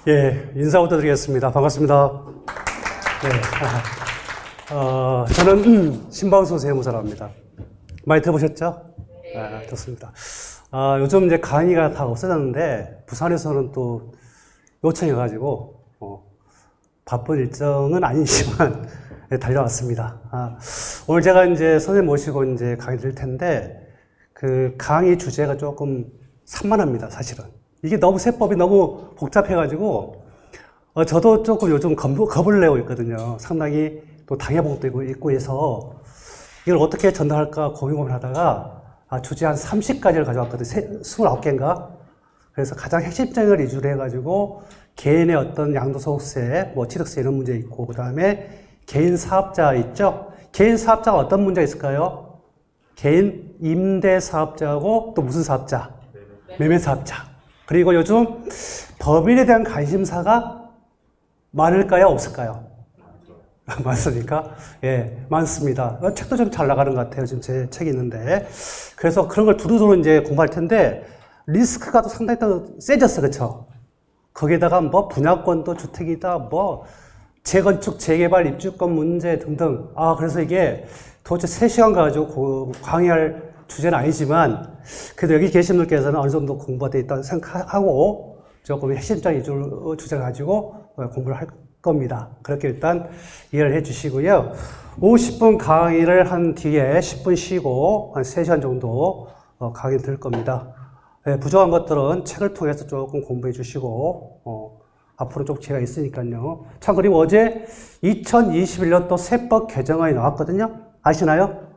예, 인사부터 드리겠습니다. 반갑습니다. 네, 저는 신방수 세무사라고 합니다. 많이 들어보셨죠? 네, 좋습니다. 요즘 이제 강의가 다 없어졌는데, 부산에서는 또 요청해가지고, 바쁜 일정은 아니지만, 네, 달려왔습니다. 오늘 제가 이제 선생님 모시고 이제 강의 드릴 텐데, 그 강의 주제가 조금 산만합니다, 사실은. 이게 너무 세법이 너무 복잡해가지고, 저도 조금 요즘 겁을 내고 있거든요. 상당히 또 당해복도 있고 해서, 이걸 어떻게 전달할까 고민을 하다가, 주제 한 30가지를 가져왔거든요. 29개인가? 그래서 가장 핵심적인 걸 위주로 해가지고, 개인의 어떤 양도소득세, 취득세 이런 문제 있고, 그 다음에 개인 사업자 있죠? 개인 사업자가 어떤 문제가 있을까요? 개인 임대 사업자하고 또 무슨 사업자? 매매 사업자. 그리고 요즘 법인에 대한 관심사가 많을까요? 없을까요? 많습니까? 예, 많습니다. 책도 좀 잘 나가는 것 같아요. 지금 제 책이 있는데. 그래서 그런 걸 두루두루 이제 공부할 텐데, 리스크가 또 상당히 또 세졌어. 그쵸? 거기에다가 분양권도 주택이다, 재건축, 재개발, 입주권 문제 등등. 그래서 이게 도대체 3시간 가지고 강의할 주제는 아니지만, 그래도 여기 계신 분께서는 어느 정도 공부가 되어 있다고 생각하고, 조금 핵심적인 주제를 가지고 공부를 할 겁니다. 그렇게 일단 이해를 해 주시고요. 50분 강의를 한 뒤에 10분 쉬고, 한 3시간 정도 강의 들을 겁니다. 네, 부족한 것들은 책을 통해서 조금 공부해 주시고, 앞으로 좀 기회가 있으니까요. 참, 그리고 어제 2021년 또 세법 개정안이 나왔거든요. 아시나요?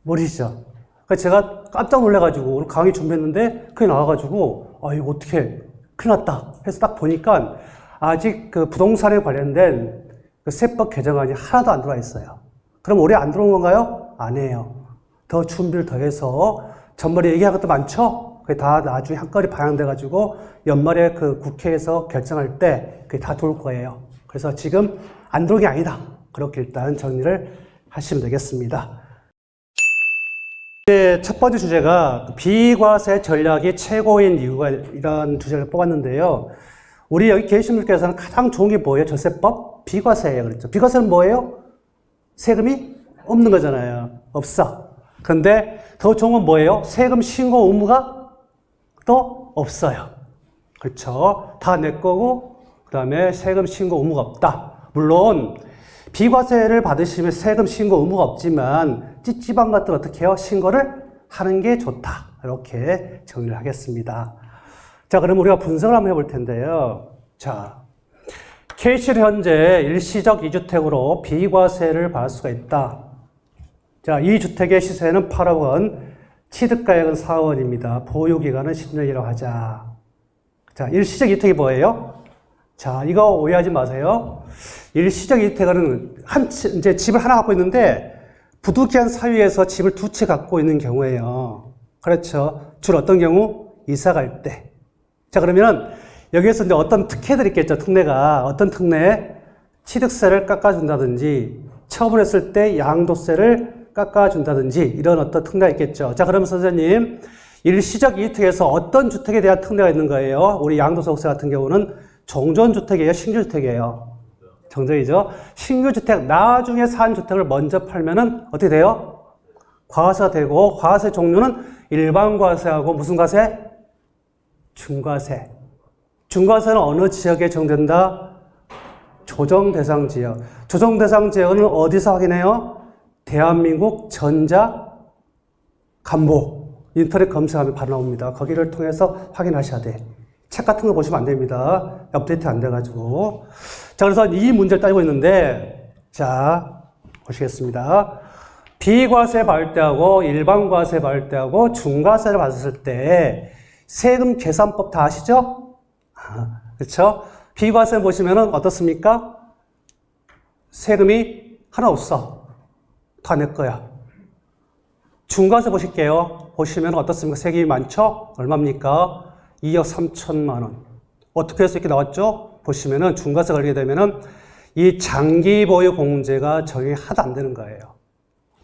모르시죠? 제가 깜짝 놀래가지고 강의 준비했는데 그게 나와가지고 이거 어떻게 큰일 났다 해서 딱 보니까 아직 그 부동산에 관련된 그 세법 개정안이 하나도 안 들어와 있어요. 그럼 올해 안 들어온 건가요? 아니에요. 더 준비를 더 해서 전번에 얘기한 것도 많죠? 그게 다 나중에 한꺼번에 반영돼가지고 연말에 그 국회에서 결정할 때 그게 다 들어올 거예요. 그래서 지금 안 들어온 게 아니다. 그렇게 일단 정리를 하시면 되겠습니다. 첫 번째 주제가 비과세 전략이 최고인 이유가 이런 주제를 뽑았는데요. 우리 여기 계신 분께서는 가장 좋은 게 뭐예요? 절세법? 비과세예요. 그렇죠? 비과세는 뭐예요? 세금이 없는 거잖아요. 없어. 그런데 더 좋은 건 뭐예요? 세금 신고 의무가 또 없어요. 그렇죠? 다 내 거고 그 다음에 세금 신고 의무가 없다. 물론 비과세를 받으시면 세금 신고 의무가 없지만 찌찌방 같은 어떻게 해요? 신고를 하는 게 좋다. 이렇게 정리를 하겠습니다. 자, 그럼 우리가 분석을 한번 해볼 텐데요. 자, K실 현재 일시적 2주택으로 비과세를 받을 수가 있다. 자, 이 주택의 시세는 8억 원, 취득가액은 4억 원입니다. 보유기간은 10년이라고 하자. 자, 일시적 2주택이 뭐예요? 자, 이거 오해하지 마세요. 일시적 2주택은 이제 집을 하나 갖고 있는데 부득이한 사유에서 집을 2채 갖고 있는 경우예요. 그렇죠. 주로 어떤 경우? 이사 갈 때. 자, 그러면은 여기에서 이제 어떤 특혜들이 있겠죠. 특례가. 어떤 특례? 취득세를 깎아준다든지 처분했을 때 양도세를 깎아준다든지 이런 어떤 특례가 있겠죠. 자, 그러면 선생님, 일시적 2주택에서 어떤 주택에 대한 특례가 있는 거예요? 우리 양도소득세 같은 경우는 종전주택이에요? 신규주택이에요? 정전이죠. 신규주택, 나중에 산 주택을 먼저 팔면은 어떻게 돼요? 과세가 되고, 과세 종류는 일반 과세하고 무슨 과세? 중과세. 중과세는 어느 지역에 적용된다? 조정대상 지역. 조정대상 지역은 어디서 확인해요? 대한민국 전자간보. 인터넷 검색하면 바로 나옵니다. 거기를 통해서 확인하셔야 돼. 책 같은 거 보시면 안 됩니다. 업데이트 안 돼가지고. 자, 그래서 이 문제를 따지고 있는데, 자, 보시겠습니다. 비과세 받을 때하고 일반 과세 받을 때하고 중과세를 받았을 때 세금 계산법 다 아시죠? 그렇죠? 비과세 보시면은 어떻습니까? 세금이 하나 없어. 다 내 거야. 중과세 보실게요. 보시면 어떻습니까? 세금이 많죠? 얼마입니까? 2억 3천만 원. 어떻게 해서 이렇게 나왔죠? 보시면은 중과세 걸리게 되면은 이 장기 보유 공제가 적용이 하나도 안 되는 거예요.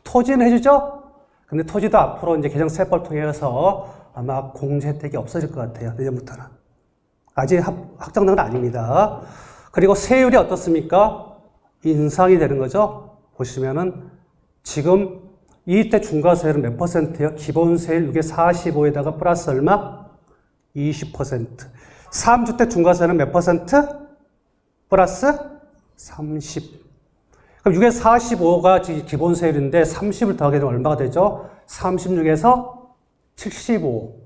토지는 해주죠? 근데 토지도 앞으로 이제 개정세법 통해서 아마 공제 혜택이 없어질 것 같아요. 내년부터는. 아직 확정된 건 아닙니다. 그리고 세율이 어떻습니까? 인상이 되는 거죠. 보시면은 지금 2주택 중과세율은 몇 %예요? 기본세율 이게 45에다가 플러스 얼마? 20%. 3주택 중과세는 몇 %? 플러스 30. 그럼 6에서 45가 기본세율인데 30을 더하게 되면 얼마가 되죠? 36에서 75.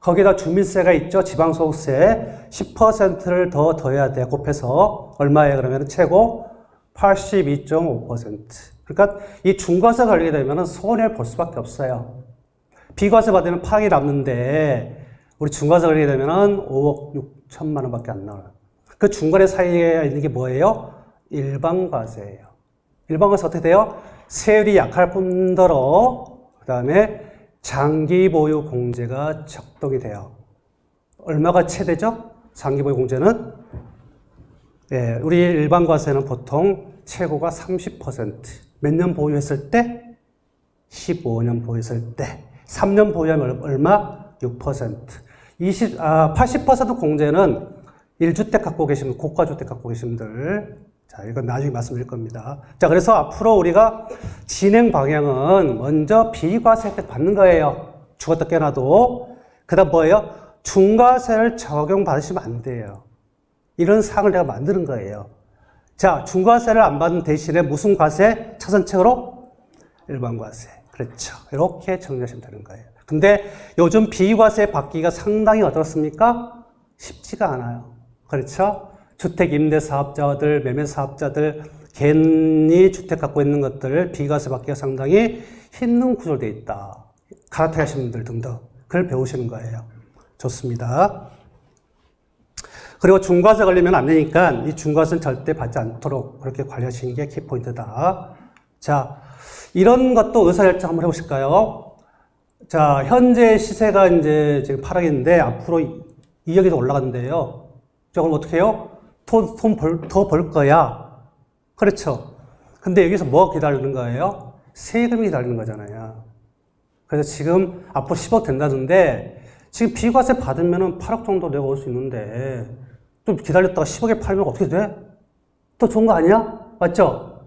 거기다 주민세가 있죠. 지방소득세 10%를 더 더해야 돼. 곱해서 얼마예요? 그러면 최고 82.5%. 그러니까 이 중과세 걸리게 되면 손해를 볼 수밖에 없어요. 비과세 받으면 8억이 남는데 우리 중과세 걸리게 되면 5억 6천만 원밖에 안 나와요. 그 중간에 사이에 있는 게 뭐예요? 일반과세예요. 일반과세 어떻게 돼요? 세율이 약할 뿐더러 그 다음에 장기보유 공제가 적동이 돼요. 얼마가 최대죠? 장기보유 공제는 예, 우리 일반과세는 보통 최고가 30%. 몇 년 보유했을 때? 15년 보유했을 때. 3년 보유하면 얼마? 6%. 80% 공제는 1주택 갖고 계신 분, 고가주택 갖고 계신 분들. 자, 이건 나중에 말씀드릴 겁니다. 자, 그래서 앞으로 우리가 진행 방향은 먼저 비과세 혜택 받는 거예요. 죽었다 깨어나도. 그 다음 뭐예요? 중과세를 적용받으시면 안 돼요. 이런 사항을 내가 만드는 거예요. 자, 중과세를 안 받는 대신에 무슨 과세? 차선책으로? 일반과세. 그렇죠. 이렇게 정리하시면 되는 거예요. 근데 요즘 비과세 받기가 상당히 어떻습니까? 쉽지가 않아요. 그렇죠? 주택 임대사업자들, 매매사업자들, 괜히 주택 갖고 있는 것들 비과세 받기가 상당히 힘든 구조로 되어 있다. 갈아타야 하시는 분들 등등. 그걸 배우시는 거예요. 좋습니다. 그리고 중과세 걸리면 안 되니까 이 중과세는 절대 받지 않도록 그렇게 관리하시는 게 키포인트다. 자, 이런 것도 의사결정 한번 해보실까요? 자, 현재 시세가 이제 지금 8억인데 앞으로 2억이 더 올라간대요. 자, 그럼 어떻게 해요? 더 벌 거야. 그렇죠. 근데 여기서 뭐가 기다리는 거예요? 세금이 기다리는 거잖아요. 그래서 지금 앞으로 10억 된다는데 지금 비과세 받으면 8억 정도 내가 올 수 있는데 좀 기다렸다가 10억에 팔면 어떻게 돼? 더 좋은 거 아니야? 맞죠?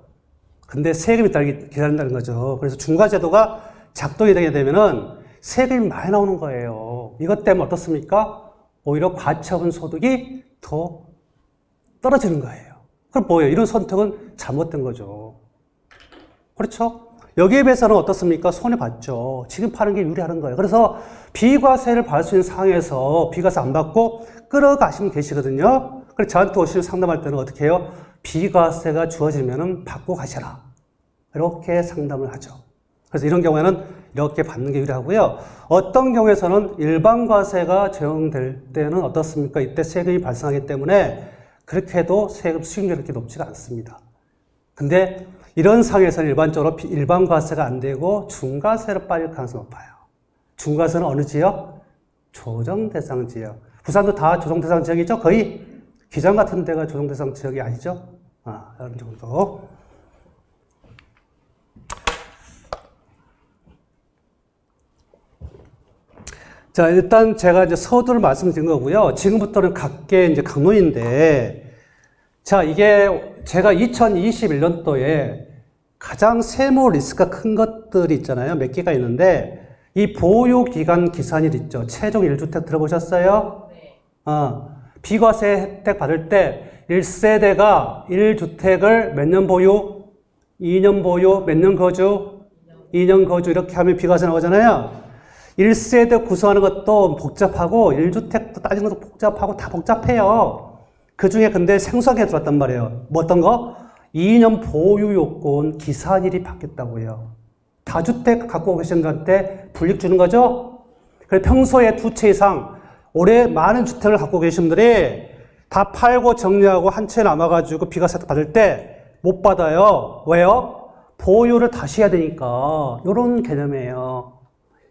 근데 세금이 기다린다는 거죠. 그래서 중과제도가 작동이 되게 되면은 세금이 많이 나오는 거예요. 이것 때문에 어떻습니까? 오히려 가처분 소득이 더 떨어지는 거예요. 그럼 뭐예요? 이런 선택은 잘못된 거죠. 그렇죠? 여기에 비해서는 어떻습니까? 손해봤죠. 지금 파는 게 유리하는 거예요. 그래서 비과세를 받을 수 있는 상황에서 비과세 안 받고 끌어가시면 계시거든요. 그래서 저한테 오시면 상담할 때는 어떻게 해요? 비과세가 주어지면 받고 가셔라. 이렇게 상담을 하죠. 그래서 이런 경우에는 이렇게 받는 게 유리하고요. 어떤 경우에서는 일반과세가 적용될 때는 어떻습니까? 이때 세금이 발생하기 때문에 그렇게 해도 세금 수익률이 그렇게 높지가 않습니다. 근데 이런 상황에서는 일반적으로 일반과세가 안 되고 중과세로 빠질 가능성이 높아요. 중과세는 어느 지역? 조정대상 지역. 부산도 다 조정대상 지역이죠? 거의 기장 같은 데가 조정대상 지역이 아니죠? 이런 정도. 자, 일단 제가 이제 서두를 말씀드린 거고요. 지금부터는 각계 이제 강론인데, 자, 이게 제가 2021년도에 가장 세무 리스크가 큰 것들이 있잖아요. 몇 개가 있는데, 이 보유기간 기산일 있죠. 최종 1주택 들어보셨어요? 네. 비과세 혜택 받을 때 1세대가 1주택을 몇 년 보유? 2년 보유, 몇 년 거주? 2년 거주 이렇게 하면 비과세 나오잖아요. 1세대 구성하는 것도 복잡하고 1주택도 따지는 것도 복잡하고 다 복잡해요. 그 중에 근데 생소하게 들어왔단 말이에요. 뭐 어떤 거? 2년 보유 요건 기산일이 바뀌었다고요. 다주택 갖고 계신 분한테 불이익 주는 거죠? 그래서 평소에 2채 이상 올해 많은 주택을 갖고 계신 분들이 다 팔고 정리하고 한 채 남아가지고 비과세 받을 때 못 받아요. 왜요? 보유를 다시 해야 되니까. 이런 개념이에요.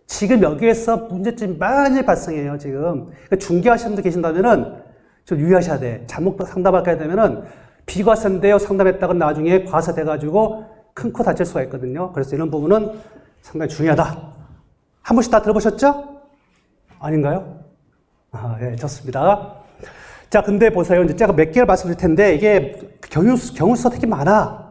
지금 여기에서 문제점이 많이 발생해요, 지금. 그러니까 중개하시는 분들 계신다면은 좀 유의하셔야 돼. 잘못 상담하게 되면은 비과세인데요, 상담했다가 나중에 과세돼가지고 큰 코 다칠 수가 있거든요. 그래서 이런 부분은 상당히 중요하다. 한 번씩 다 들어보셨죠? 아닌가요? 예, 좋습니다. 자, 근데 보세요. 이제 제가 몇 개를 말씀드릴 텐데, 이게 경우수가 되게 많아.